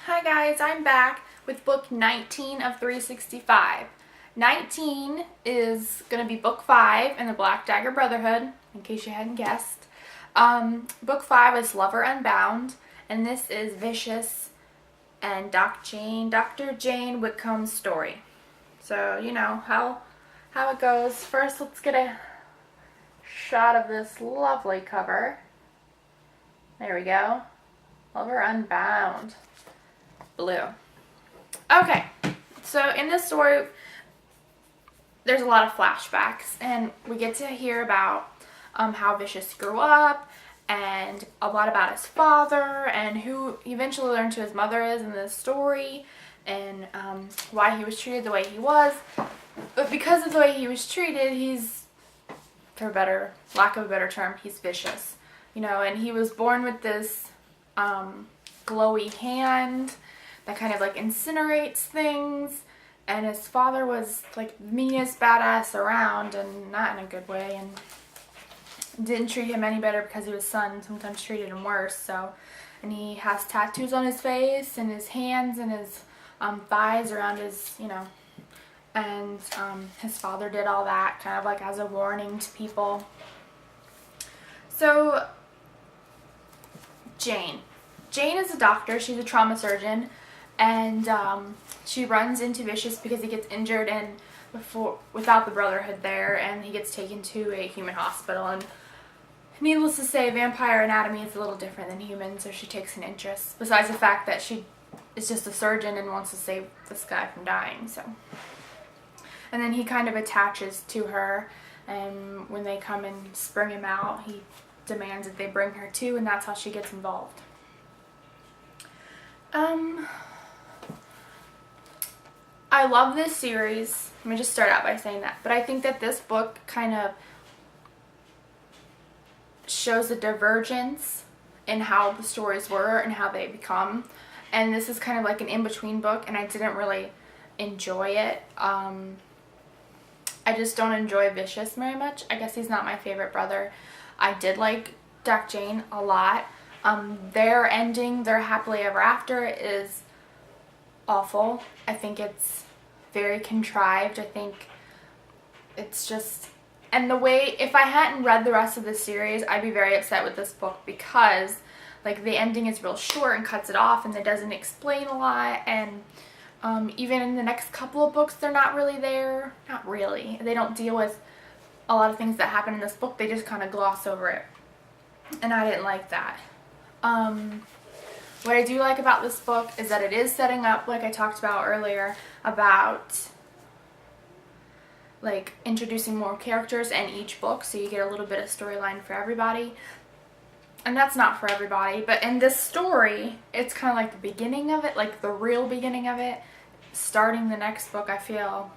Hi guys, I'm back with book 19 of 365. 19 is going to be book 5 in the Black Dagger Brotherhood, in case you hadn't guessed. Book 5 is Lover Unbound, and this is Vicious and Dr. Jane Whitcomb's story. So, you know how it goes. First, let's get a shot of this lovely cover. There we go. Lover Unbound. Blue. Okay, so in this story, there's a lot of flashbacks, and we get to hear about how Vicious grew up, and a lot about his father, and who he eventually learned who his mother is in this story, and why he was treated the way he was. But because of the way he was treated, he's, for lack of a better term, he's vicious. You know, and he was born with this glowy hand that kind of like incinerates things, and his father was like the meanest badass around, and not in a good way, and didn't treat him any better because he was son, sometimes treated him worse. So, and he has tattoos on his face and his hands and his thighs around his, you know, and his father did all that kind of like as a warning to people. So Jane is a doctor. She's a trauma surgeon, and she runs into Vicious because he gets injured without the Brotherhood there, and he gets taken to a human hospital. And needless to say, vampire anatomy is a little different than human, so she takes an interest. Besides the fact that she is just a surgeon and wants to save this guy from dying. So, and then he kind of attaches to her, and when they come and spring him out, he demands that they bring her too, and that's how she gets involved. I love this series. Let me just start out by saying that. But I think that this book kind of shows a divergence in how the stories were and how they become. And this is kind of like an in-between book, and I didn't really enjoy it. I just don't enjoy Vicious very much. I guess he's not my favorite brother. I did like Doc Jane a lot. Their ending, their happily ever after, is awful. I think it's very contrived. I think it's just, and the way, if I hadn't read the rest of the series, I'd be very upset with this book, because like the ending is real short and cuts it off, and it doesn't explain a lot, and even in the next couple of books, they're not really there. Not really. They don't deal with a lot of things that happen in this book. They just kind of gloss over it, and I didn't like that. What I do like about this book is that it is setting up, like I talked about earlier, about like introducing more characters in each book, so you get a little bit of storyline for everybody. And that's not for everybody, but in this story, it's kind of like the beginning of it, like the real beginning of it, starting the next book. I feel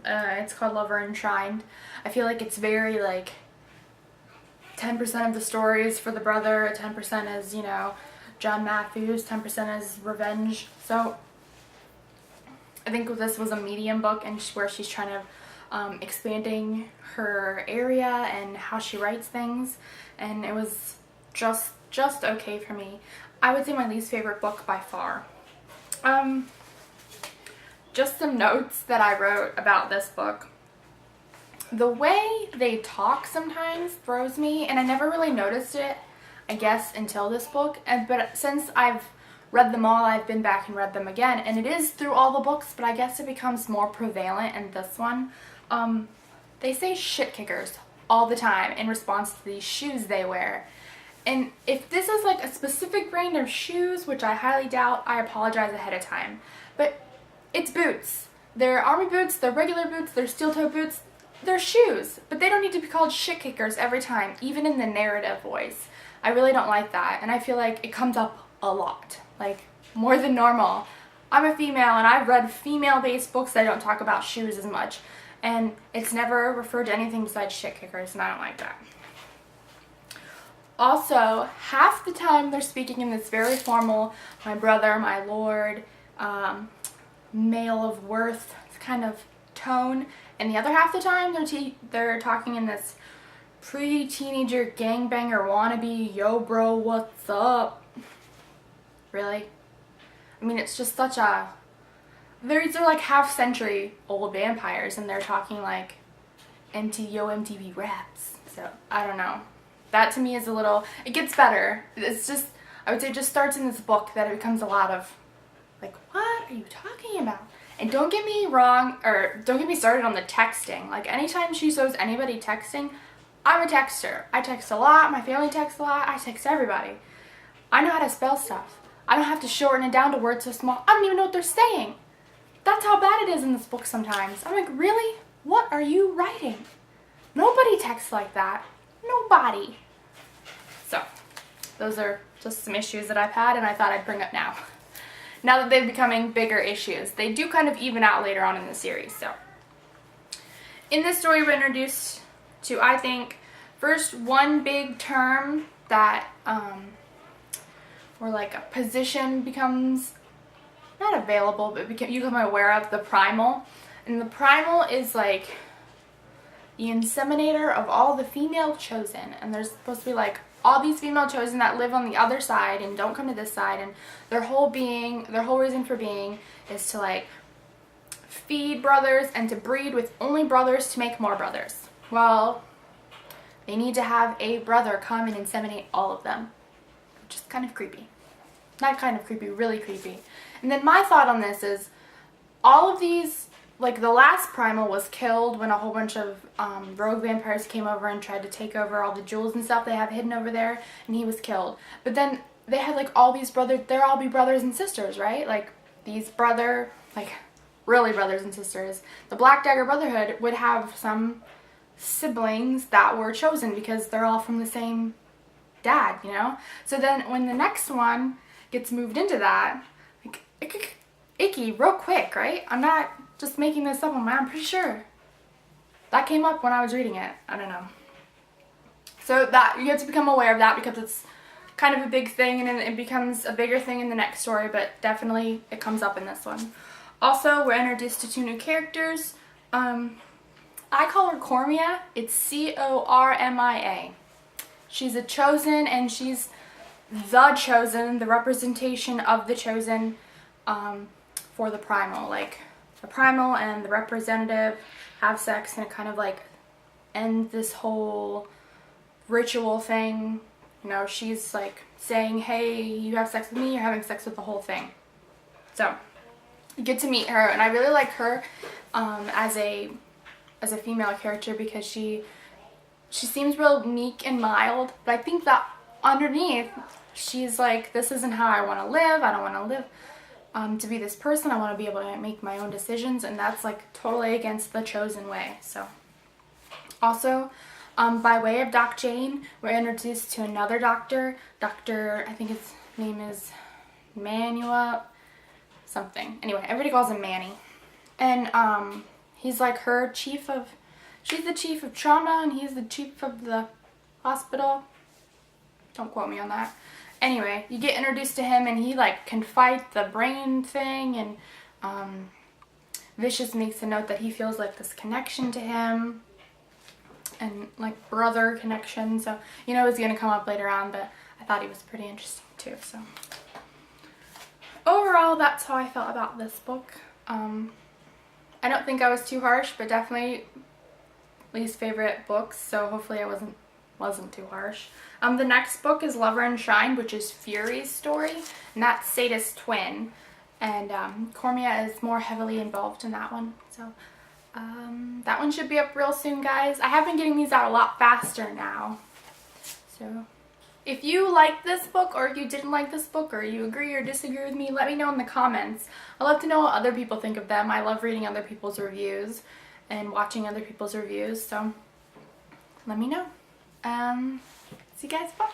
it's called Lover Enshrined. I feel like it's very like 10% of the story is for the brother, 10% is, you know, John Matthews, 10% is revenge. So I think this was a medium book, and where she's trying to expanding her area and how she writes things, and it was just okay for me. I would say my least favorite book by far. Just some notes that I wrote about this book. The way they talk sometimes throws me, and I never really noticed it, I guess, until this book. But since I've read them all, I've been back and read them again, and it is through all the books, but I guess it becomes more prevalent in this one. They say shit kickers all the time in response to these shoes they wear. And if this is like a specific brand of shoes, which I highly doubt, I apologize ahead of time. But it's boots. They're army boots, they're regular boots, they're steel-toe boots. They're shoes, but they don't need to be called shit kickers every time, even in the narrative voice. I really don't like that, and I feel like it comes up a lot, like more than normal. I'm a female, and I've read female-based books that don't talk about shoes as much, and it's never referred to anything besides shit kickers, and I don't like that. Also, half the time they're speaking in this very formal, my brother, my lord, male of worth kind of tone, and the other half the time they're talking in this pre-teenager gangbanger wannabe, yo bro, what's up? Really? I mean, it's just such a, they're like half-century old vampires, and they're talking like MTV raps. So, I don't know. That to me is a little, it gets better. It's just, I would say it just starts in this book that it becomes a lot of, like, what are you talking about? And don't get me wrong, or don't get me started on the texting. Like, anytime she shows anybody texting, I'm a texter. I text a lot, my family texts a lot, I text everybody. I know how to spell stuff. I don't have to shorten it down to words so small. I don't even know what they're saying. That's how bad it is in this book sometimes. I'm like, really? What are you writing? Nobody texts like that. Nobody. So, those are just some issues that I've had, and I thought I'd bring up now. Now that they're becoming bigger issues. They do kind of even out later on in the series, so. In this story, we're introduced to, I think, first one big term that, where like a position becomes, not available, but you become aware of, the primal. And the primal is like the inseminator of all the female chosen. And there's supposed to be like all these female chosen that live on the other side and don't come to this side, and their whole reason for being is to like feed brothers and to breed with only brothers to make more brothers. Well, they need to have a brother come and inseminate all of them, which is kind of creepy. Not kind of creepy, really creepy. And then my thought on this is, all of these, like the last primal was killed when a whole bunch of rogue vampires came over and tried to take over all the jewels and stuff they have hidden over there, and he was killed. But then they had like all these brothers, they'll all be brothers and sisters, right? Like these really brothers and sisters. The Black Dagger Brotherhood would have some siblings that were chosen because they're all from the same dad, you know? So then when the next one gets moved into that, like, icky, real quick, right? I'm not just making this up on my own, I'm pretty sure. That came up when I was reading it. I don't know. So that, you have to become aware of that because it's kind of a big thing, and then it becomes a bigger thing in the next story, but definitely it comes up in this one. Also, we're introduced to two new characters. I call her Cormia. It's C-O-R-M-I-A. She's a chosen, and she's the chosen, the representation of the chosen for the primal. Like, the primal and the representative have sex, and it kind of like ends this whole ritual thing. You know, she's like saying, hey, you have sex with me, you're having sex with the whole thing. So, you get to meet her, and I really like her as a female character because she seems real meek and mild, but I think that underneath she's like, this isn't how I want to live. I don't want to live to be this person. I want to be able to make my own decisions, and that's like totally against the chosen way. So also by way of Doc Jane, we're introduced to another doctor. I think his name is Manuel something. Anyway, everybody calls him Manny. And he's like her chief of, she's the chief of trauma and he's the chief of the hospital. Don't quote me on that. Anyway, you get introduced to him and he like can fight the brain thing, and Vicious makes a note that he feels like this connection to him and like brother connection. So, you know, it's going to come up later on, but I thought he was pretty interesting too. So overall, that's how I felt about this book. I don't think I was too harsh, but definitely least favorite books, so hopefully I wasn't too harsh. The next book is Lover and Shine, which is Fury's story, and that's Sada's twin, and Cormia is more heavily involved in that one. So that one should be up real soon, guys. I have been getting these out a lot faster now. So if you like this book, or if you didn't like this book, or you agree or disagree with me, let me know in the comments. I love to know what other people think of them. I love reading other people's reviews and watching other people's reviews, so let me know. See you guys, bye.